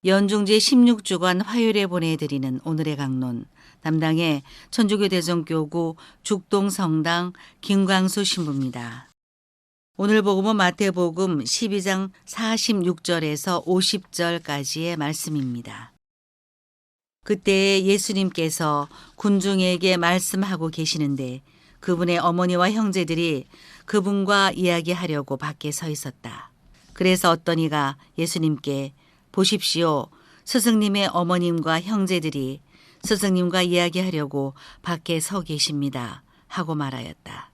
연중제 16주간 화요일에 보내드리는 오늘의 강론, 담당의 천주교 대성교구 죽동성당 김광수 신부입니다. 오늘 복음은 마태복음 12장 46절에서 50절까지의 말씀입니다. 그때 예수님께서 군중에게 말씀하고 계시는데 그분의 어머니와 형제들이 그분과 이야기하려고 밖에 서 있었다. 그래서 어떤 이가 예수님께 보십시오, 스승님의 어머님과 형제들이 스승님과 이야기하려고 밖에 서 계십니다 하고 말하였다.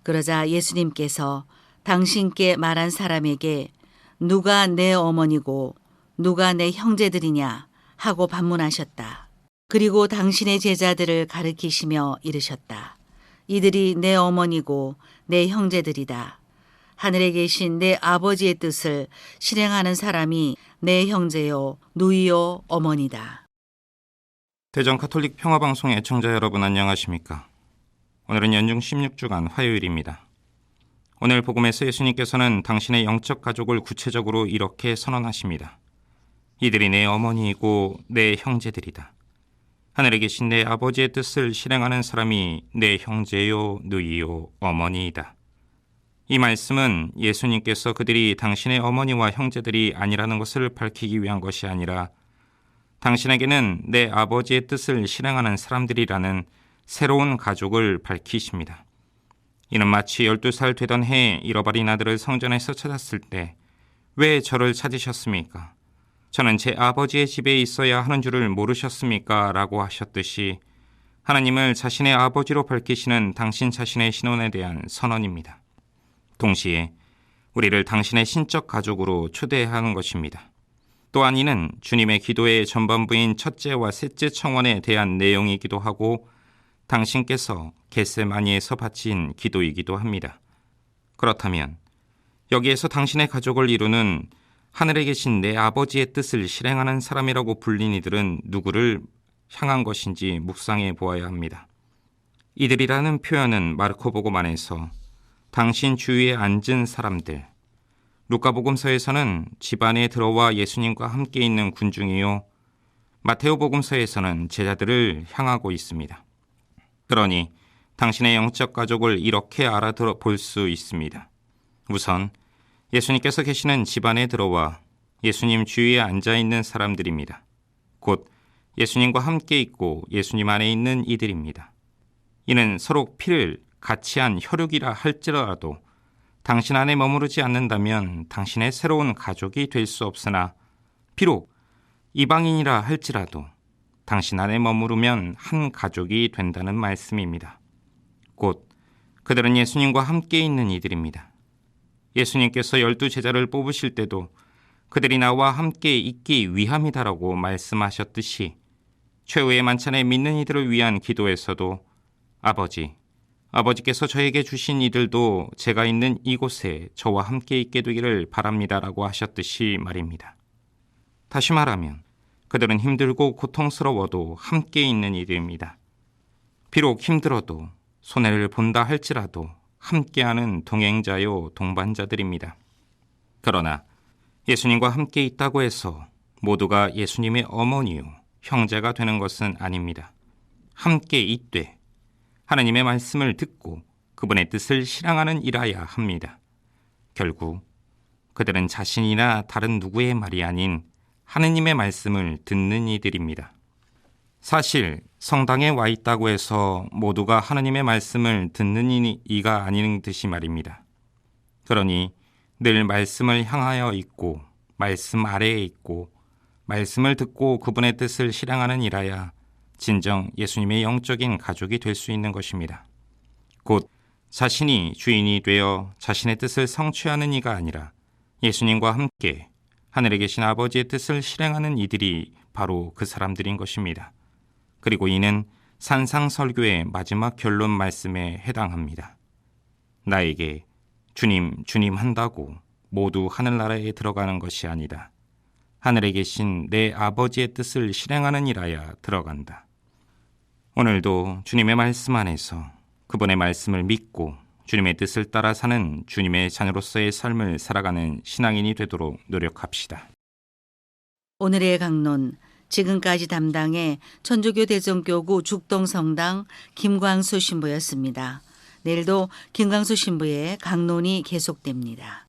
그러자 예수님께서 당신께 말한 사람에게 누가 내 어머니고 누가 내 형제들이냐 하고 반문하셨다. 그리고 당신의 제자들을 가르치시며 이르셨다. 이들이 내 어머니고 내 형제들이다. 하늘에 계신 내 아버지의 뜻을 실행하는 사람이 내 형제요, 누이요, 어머니다. 대전 가톨릭 평화방송 애청자 여러분 안녕하십니까? 오늘은 연중 16주간 화요일입니다. 오늘 복음에서 예수님께서는 당신의 영적 가족을 구체적으로 이렇게 선언하십니다. 이들이 내 어머니이고 내 형제들이다. 하늘에 계신 내 아버지의 뜻을 실행하는 사람이 내 형제요, 누이요, 어머니이다. 이 말씀은 예수님께서 그들이 당신의 어머니와 형제들이 아니라는 것을 밝히기 위한 것이 아니라 당신에게는 내 아버지의 뜻을 실행하는 사람들이라는 새로운 가족을 밝히십니다. 이는 마치 12살 되던 해에 잃어버린 아들을 성전에서 찾았을 때 왜 저를 찾으셨습니까? 저는 제 아버지의 집에 있어야 하는 줄을 모르셨습니까? 라고 하셨듯이 하나님을 자신의 아버지로 밝히시는 당신 자신의 신원에 대한 선언입니다. 동시에 우리를 당신의 신적 가족으로 초대하는 것입니다. 또한 이는 주님의 기도의 전반부인 첫째와 셋째 청원에 대한 내용이기도 하고 당신께서 겟세마니에서 바친 기도이기도 합니다. 그렇다면 여기에서 당신의 가족을 이루는 하늘에 계신 내 아버지의 뜻을 실행하는 사람이라고 불린 이들은 누구를 향한 것인지 묵상해 보아야 합니다. 이들이라는 표현은 마르코복음 안에서 당신 주위에 앉은 사람들, 루카복음서에서는 집안에 들어와 예수님과 함께 있는 군중이요, 마테오복음서에서는 제자들을 향하고 있습니다. 그러니 당신의 영적 가족을 이렇게 알아들어 볼 수 있습니다. 우선 예수님께서 계시는 집안에 들어와 예수님 주위에 앉아있는 사람들입니다. 곧 예수님과 함께 있고 예수님 안에 있는 이들입니다. 이는 서로 피를 같이 한 혈육이라 할지라도 당신 안에 머무르지 않는다면 당신의 새로운 가족이 될 수 없으나 비록 이방인이라 할지라도 당신 안에 머무르면 한 가족이 된다는 말씀입니다. 곧 그들은 예수님과 함께 있는 이들입니다. 예수님께서 12제자를 뽑으실 때도 그들이 나와 함께 있기 위함이다라고 말씀하셨듯이 최후의 만찬에 믿는 이들을 위한 기도에서도 아버지께서 저에게 주신 이들도 제가 있는 이곳에 저와 함께 있게 되기를 바랍니다라고 하셨듯이 말입니다. 다시 말하면 그들은 힘들고 고통스러워도 함께 있는 이들입니다. 비록 힘들어도 손해를 본다 할지라도 함께하는 동행자요 동반자들입니다. 그러나 예수님과 함께 있다고 해서 모두가 예수님의 어머니요 형제가 되는 것은 아닙니다. 함께 있되 하나님의 말씀을 듣고 그분의 뜻을 실행하는 일하야 합니다. 결국 그들은 자신이나 다른 누구의 말이 아닌 하느님의 말씀을 듣는 이들입니다. 사실 성당에 와 있다고 해서 모두가 하느님의 말씀을 듣는 이가 아닌 듯이 말입니다. 그러니 늘 말씀을 향하여 있고 말씀 아래에 있고 말씀을 듣고 그분의 뜻을 실행하는 일하야 진정 예수님의 영적인 가족이 될 수 있는 것입니다. 곧 자신이 주인이 되어 자신의 뜻을 성취하는 이가 아니라 예수님과 함께 하늘에 계신 아버지의 뜻을 실행하는 이들이 바로 그 사람들인 것입니다. 그리고 이는 산상설교의 마지막 결론 말씀에 해당합니다. 나에게 주님, 주님 한다고 모두 하늘나라에 들어가는 것이 아니다. 하늘에 계신 내 아버지의 뜻을 실행하는 이라야 들어간다. 오늘도 주님의 말씀 안에서 그분의 말씀을 믿고 주님의 뜻을 따라 사는 주님의 자녀로서의 삶을 살아가는 신앙인이 되도록 노력합시다. 오늘의 강론, 지금까지 담당의 천주교 대전교구 죽동성당 김광수 신부였습니다. 내일도 김광수 신부의 강론이 계속됩니다.